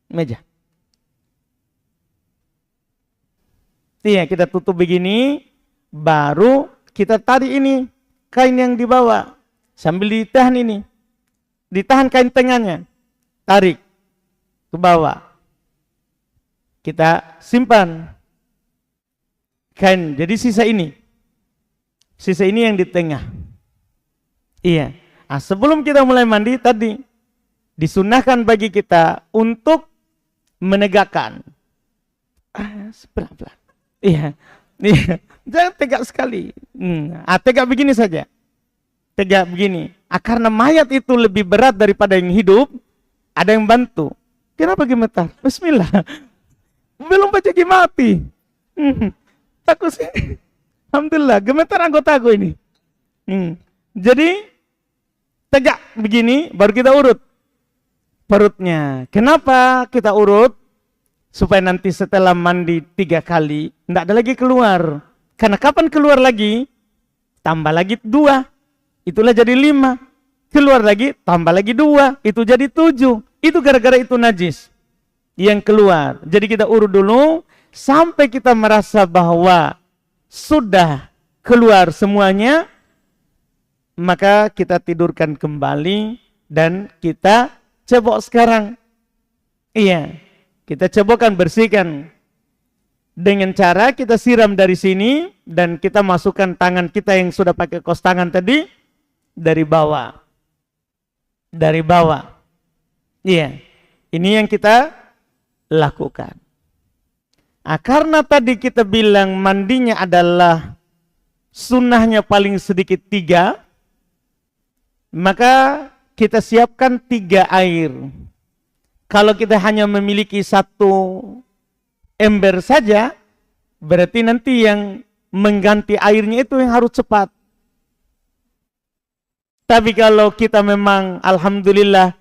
meja. Iya, kita tutup begini, baru kita tarik ini kain yang dibawa sambil ditahan ini, ditahan kain tengahnya, tarik ke bawah, kita simpan kain. Jadi sisa ini yang di tengah. Iya. Nah, sebelum kita mulai mandi tadi disunahkan bagi kita untuk menegakkan. Pelan-pelan. Iya. Jangan tegak sekali. Tegak begini saja. Tegak begini. Karena mayat itu lebih berat daripada yang hidup, ada yang bantu. Kenapa gemetar? Bismillah. Belum baca mati. Takut sih. Alhamdulillah, gemetar anggotaku ini. Jadi tegak begini, baru kita urut perutnya. Kenapa kita urut? Supaya nanti setelah mandi 3 kali, tidak ada lagi keluar. Karena kapan keluar lagi? Tambah lagi 2, itulah jadi 5. Keluar lagi, tambah lagi 2, itu jadi 7. Itu gara-gara itu najis yang keluar. Jadi kita urut dulu, sampai kita merasa bahwa sudah keluar semuanya, maka kita tidurkan kembali dan kita cebok sekarang. Iya. Kita cobakan bersihkan dengan cara kita siram dari sini dan kita masukkan tangan kita yang sudah pakai kos tangan tadi dari bawah. Dari bawah. Iya. Ini yang kita lakukan. Karena tadi kita bilang mandinya adalah sunnahnya paling sedikit 3, maka kita siapkan 3 air. Kalau kita hanya memiliki 1 ember saja, berarti nanti yang mengganti airnya itu yang harus cepat. Tapi kalau kita memang alhamdulillah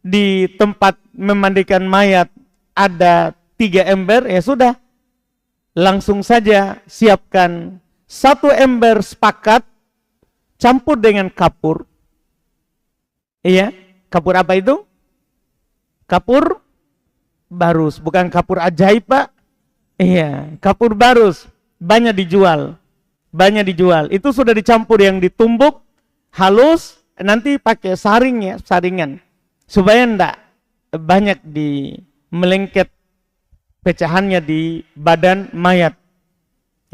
di tempat memandikan mayat ada 3 ember, ya sudah. Langsung saja siapkan 1 ember sepakat, campur dengan kapur. Iya, kapur apa itu? Kapur barus, bukan kapur ajaib, Pak. Iya, kapur barus. Banyak dijual. Itu sudah dicampur yang ditumbuk halus, nanti pakai saringan. Supaya enggak banyak di melengket pecahannya di badan mayat.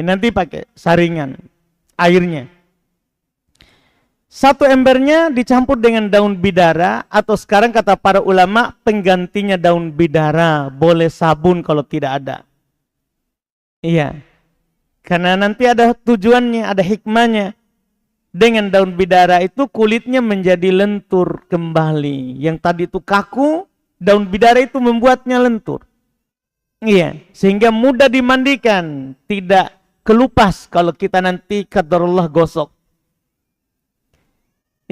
Nanti pakai saringan airnya. 1 embernya dicampur dengan daun bidara, atau sekarang kata para ulama penggantinya daun bidara, boleh sabun kalau tidak ada. Iya. Karena nanti ada tujuannya, ada hikmahnya. Dengan daun bidara itu kulitnya menjadi lentur kembali. Yang tadi itu kaku, daun bidara itu membuatnya lentur. Iya, sehingga mudah dimandikan, tidak kelupas kalau kita nanti qadarullah gosok.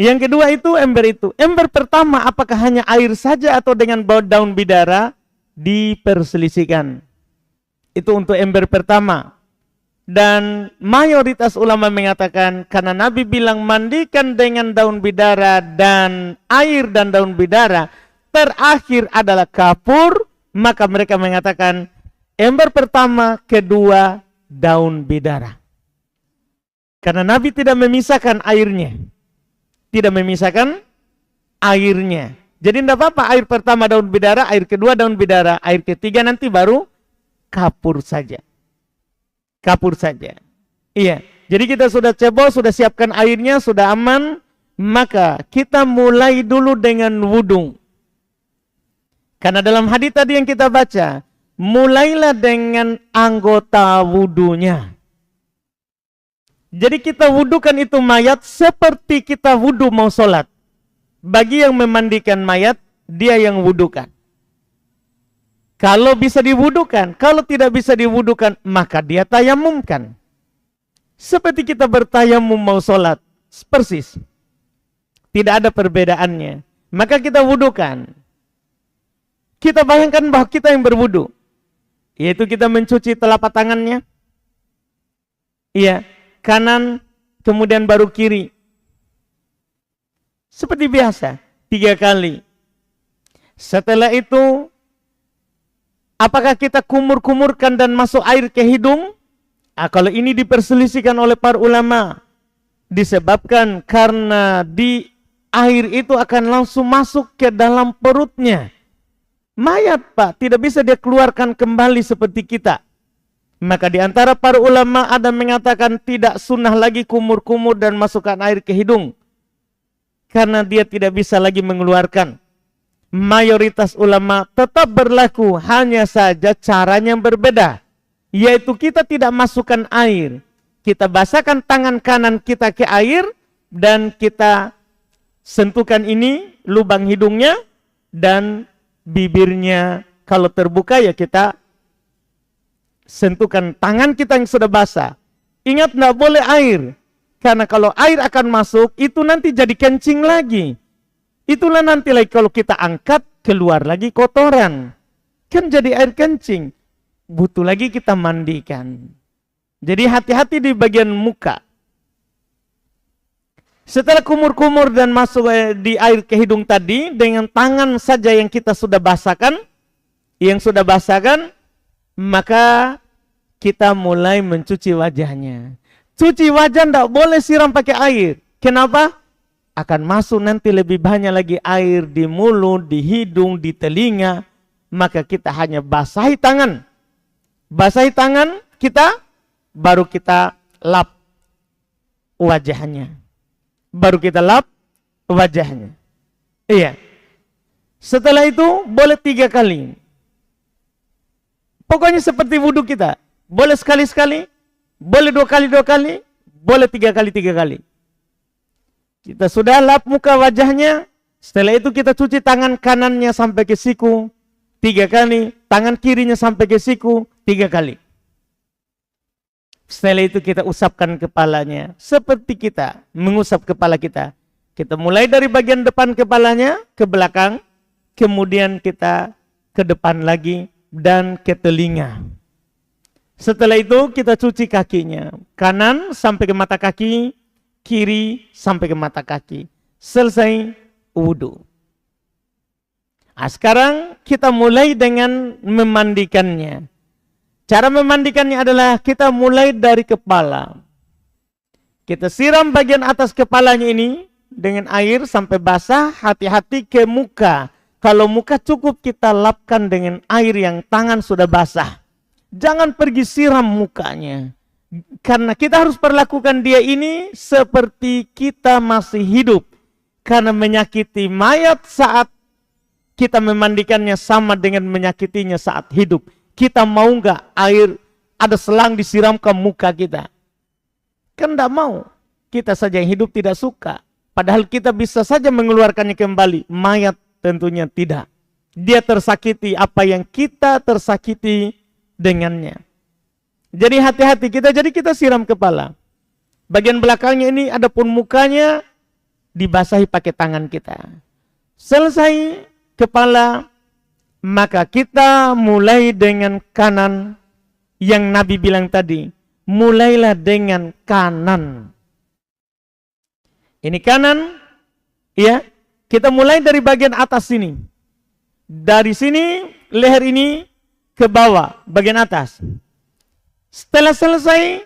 Yang kedua itu ember itu. Ember pertama apakah hanya air saja atau dengan daun bidara? Diperselisihkan. Itu untuk ember pertama. Dan mayoritas ulama mengatakan karena Nabi bilang mandikan dengan daun bidara dan air dan daun bidara, terakhir adalah kapur, maka mereka mengatakan ember pertama, kedua daun bidara. Karena Nabi tidak memisahkan airnya. Tidak memisahkan airnya. Jadi tidak apa-apa air pertama daun bidara, air kedua daun bidara, air ketiga nanti baru kapur saja. Kapur saja. Iya. Jadi kita sudah cebol, sudah siapkan airnya, sudah aman. Maka kita mulai dulu dengan wudhu. Karena dalam hadis tadi yang kita baca, mulailah dengan anggota wudhunya. Jadi kita wudukan itu mayat seperti kita wudu mau sholat. Bagi yang memandikan mayat, dia yang wudukan. Kalau bisa diwudukan, kalau tidak bisa diwudukan, maka dia tayamumkan. Seperti kita bertayamum mau sholat, persis. Tidak ada perbedaannya. Maka kita wudukan. Kita bayangkan bahwa kita yang berwudu. Yaitu kita mencuci telapak tangannya. Iya. Kanan, kemudian baru kiri. Seperti biasa, 3 kali. Setelah itu, Apakah kita kumur-kumurkan dan masuk air ke hidung? Kalau ini diperselisihkan oleh para ulama, disebabkan karena di air itu akan langsung masuk ke dalam perutnya. Mayat, Pak, tidak bisa dia keluarkan kembali seperti kita. Maka di antara para ulama ada mengatakan tidak sunnah lagi kumur-kumur dan masukkan air ke hidung, karena dia tidak bisa lagi mengeluarkan. Mayoritas ulama tetap berlaku, hanya saja caranya yang berbeda, yaitu kita tidak masukkan air. Kita basahkan tangan kanan kita ke air dan kita sentuhkan ini lubang hidungnya dan bibirnya. Kalau terbuka ya kita sentuhkan tangan kita yang sudah basah. Ingat, tidak boleh air, karena kalau air akan masuk itu nanti jadi kencing lagi. Itulah nanti lagi kalau kita angkat keluar lagi kotoran, kan jadi air kencing, butuh lagi kita mandikan. Jadi hati-hati di bagian muka. Setelah kumur-kumur dan masuk di air ke hidung tadi, dengan tangan saja yang kita sudah basahkan, maka kita mulai mencuci wajahnya. Cuci wajah tidak boleh siram pakai air. Kenapa? Akan masuk nanti lebih banyak lagi air di mulut, di hidung, di telinga. Maka kita hanya basahi tangan. Basahi tangan kita, baru kita lap wajahnya. Iya. Setelah itu boleh 3 kali. Pokoknya seperti wudhu kita. Boleh sekali-sekali, boleh 2 kali, boleh 3 kali. Kita sudah lap muka wajahnya, setelah itu kita cuci tangan kanannya sampai ke siku 3 kali, tangan kirinya sampai ke siku 3 kali. Setelah itu kita usapkan kepalanya, seperti kita mengusap kepala kita. Kita mulai dari bagian depan kepalanya ke belakang, kemudian kita ke depan lagi dan ke telinga. Setelah itu kita cuci kakinya, kanan sampai ke mata kaki, kiri sampai ke mata kaki. Selesai wudhu. Nah, sekarang kita mulai dengan memandikannya. Cara memandikannya adalah kita mulai dari kepala. Kita siram bagian atas kepalanya ini dengan air sampai basah, hati-hati ke muka. Kalau muka cukup kita lapkan dengan air yang tangan sudah basah. Jangan pergi siram mukanya. Karena kita harus perlakukan dia ini seperti kita masih hidup. Karena menyakiti mayat saat kita memandikannya sama dengan menyakitinya saat hidup. Kita mau nggak air ada selang disiramkan muka kita? Kan tidak mau. Kita saja yang hidup tidak suka. Padahal kita bisa saja mengeluarkannya kembali. Mayat tentunya tidak. Dia tersakiti apa yang kita tersakiti dengannya. Jadi hati-hati kita. Jadi kita siram kepala. Bagian belakangnya ini adapun mukanya dibasahi pakai tangan kita. Selesai kepala, maka kita mulai dengan kanan yang Nabi bilang tadi. Mulailah dengan kanan. Ini kanan, ya. Kita mulai dari bagian atas sini. Dari sini, leher ini ke bawah, bagian atas. Setelah selesai,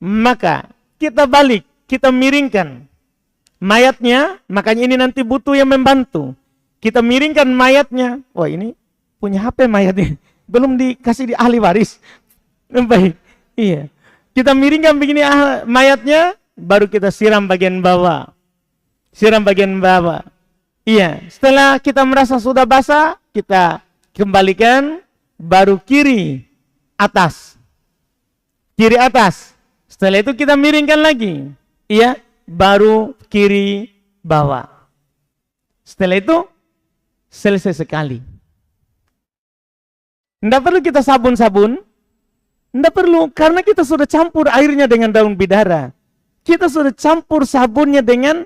maka kita balik, kita miringkan mayatnya. Makanya ini nanti butuh yang membantu. Kita miringkan mayatnya. Wah, ini punya HP mayatnya. Belum dikasih di ahli waris. Baik, iya. Kita miringkan begini mayatnya, baru kita siram bagian bawah. Siram bagian bawah. Iya, setelah kita merasa sudah basah, kita kembalikan, baru kiri atas. Kiri atas. Setelah itu kita miringkan lagi. Iya, baru kiri bawah. Setelah itu selesai sekali. Tidak perlu kita sabun-sabun. Tidak perlu, karena kita sudah campur airnya dengan daun bidara. Kita sudah campur sabunnya dengan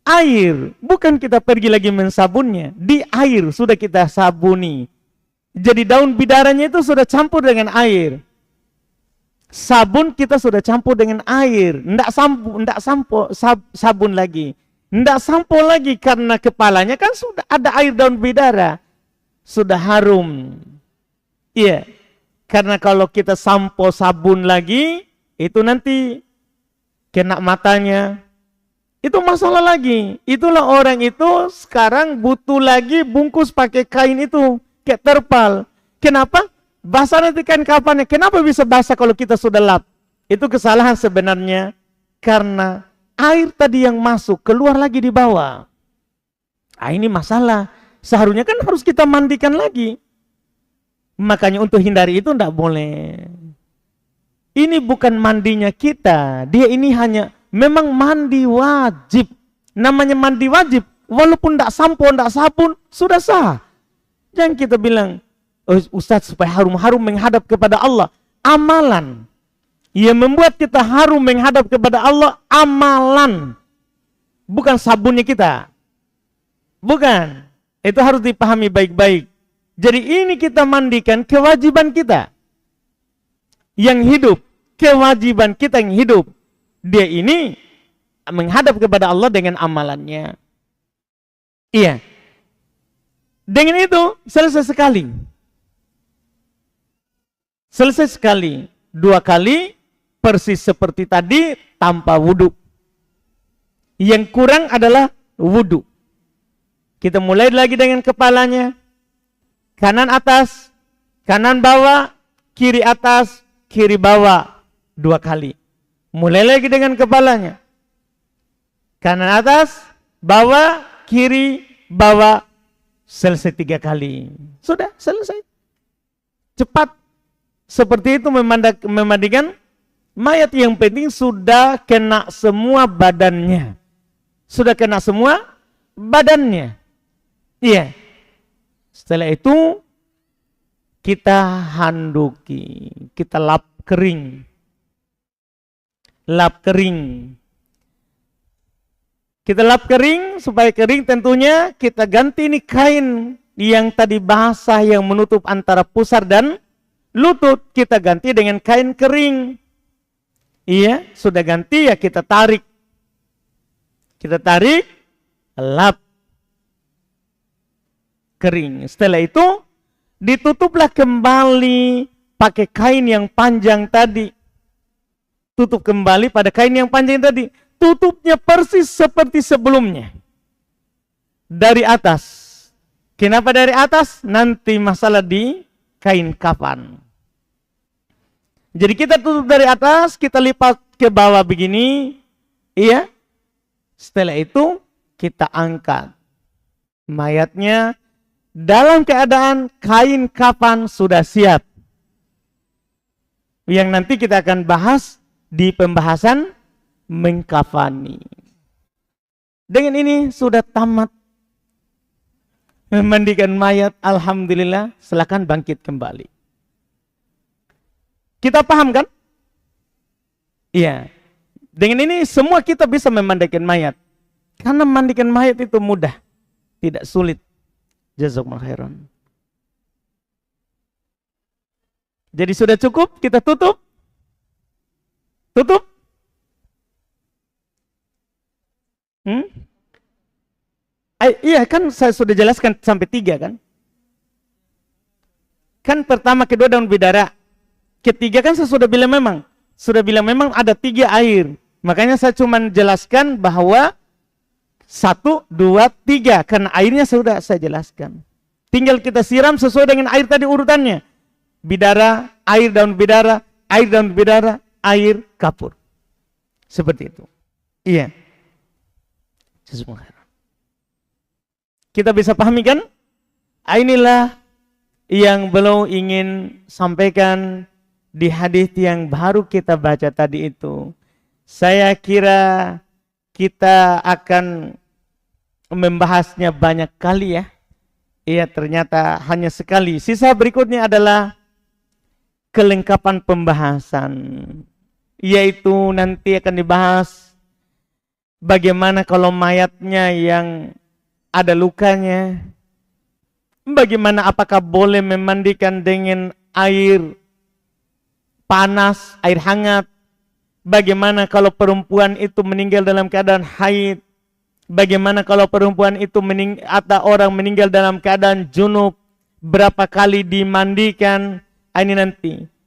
air. Bukan kita pergi lagi mensabunnya. Di air sudah kita sabuni. Jadi daun bidaranya itu sudah campur dengan air. Sabun kita sudah campur dengan air. Tidak sabun lagi. Tidak sampo lagi karena kepalanya kan sudah ada air daun bidara. Sudah harum. Iya. Karena kalau kita sampo sabun lagi, itu nanti kena matanya. Itu masalah lagi. Itulah orang itu sekarang butuh lagi bungkus pakai kain itu, kayak terpal. Kenapa? Basah nanti kain kapannya. Kenapa bisa basah kalau kita sudah lap? Itu kesalahan sebenarnya. Karena air tadi yang masuk, keluar lagi di bawah. Ah, ini masalah. Seharusnya kan harus kita mandikan lagi. Makanya untuk hindari itu tidak boleh. Ini bukan mandinya kita. Dia ini hanya memang mandi wajib. Namanya mandi wajib. Walaupun tidak sampo, tidak sabun, sudah sah. Jangan kita bilang, oh, Ustaz supaya harum-harum menghadap kepada Allah. Amalan. Yang membuat kita harum menghadap kepada Allah, amalan. Bukan sabunnya kita. Bukan. Itu harus dipahami baik-baik. Jadi ini kita mandikan kewajiban kita. Yang hidup. Kewajiban kita yang hidup. Dia ini menghadap kepada Allah dengan amalannya. Iya. Dengan itu selesai sekali. Selesai sekali. 2 kali persis seperti tadi tanpa wudu. Yang kurang adalah wudu. Kita mulai lagi dengan kepalanya. Kanan atas, kanan bawah, kiri atas, kiri bawah. 2 kali. Mulai lagi dengan kepalanya. Kanan atas, bawah, kiri, bawah. Selesai 3 kali. Sudah, selesai. Cepat. Seperti itu memandikan mayat. Yang penting sudah kena semua badannya. Sudah kena semua badannya. Iya. Setelah itu kita handuki, kita lap kering. Lap kering. Kita lap kering, supaya kering tentunya kita ganti ini kain yang tadi basah yang menutup antara pusar dan lutut. Kita ganti dengan kain kering. Iya, sudah ganti ya kita tarik. Kita tarik, lap kering. Setelah itu ditutuplah kembali pakai kain yang panjang tadi. Tutup kembali pada kain yang panjang tadi. Tutupnya persis seperti sebelumnya. Dari atas. Kenapa dari atas? Nanti masalah di kain kafan. Jadi kita tutup dari atas, kita lipat ke bawah begini. Iya. Setelah itu kita angkat mayatnya dalam keadaan kain kafan sudah siap. Yang nanti kita akan bahas di pembahasan mengkafani. Dengan ini sudah tamat memandikan mayat. Alhamdulillah, silakan bangkit kembali. Kita paham kan? Iya. Dengan ini semua kita bisa memandikan mayat. Karena memandikan mayat itu mudah, tidak sulit. Jazakumullah khairan. Jadi sudah cukup, kita tutup. Tutup. Iya kan saya sudah jelaskan sampai 3 kan. Kan pertama, kedua daun bidara. Ketiga kan saya sudah bilang memang. Sudah bilang memang ada 3 air. Makanya saya cuma jelaskan bahwa 1, 2, 3. Karena airnya sudah saya jelaskan. Tinggal kita siram sesuai dengan air tadi urutannya. Bidara, air daun bidara, air kapur. Seperti itu. Iya. Kita bisa pahami kan? Inilah yang beliau ingin sampaikan di hadis yang baru kita baca tadi itu. Saya kira kita akan membahasnya banyak kali ya. Iya, ternyata hanya sekali. Sisa berikutnya adalah kelengkapan pembahasan. Yaitu nanti akan dibahas bagaimana kalau mayatnya yang ada lukanya. Bagaimana, apakah boleh memandikan dengan air panas, air hangat. Bagaimana kalau perempuan itu meninggal dalam keadaan haid. Bagaimana kalau perempuan itu atau orang meninggal dalam keadaan junub. Berapa kali dimandikan. ini nanti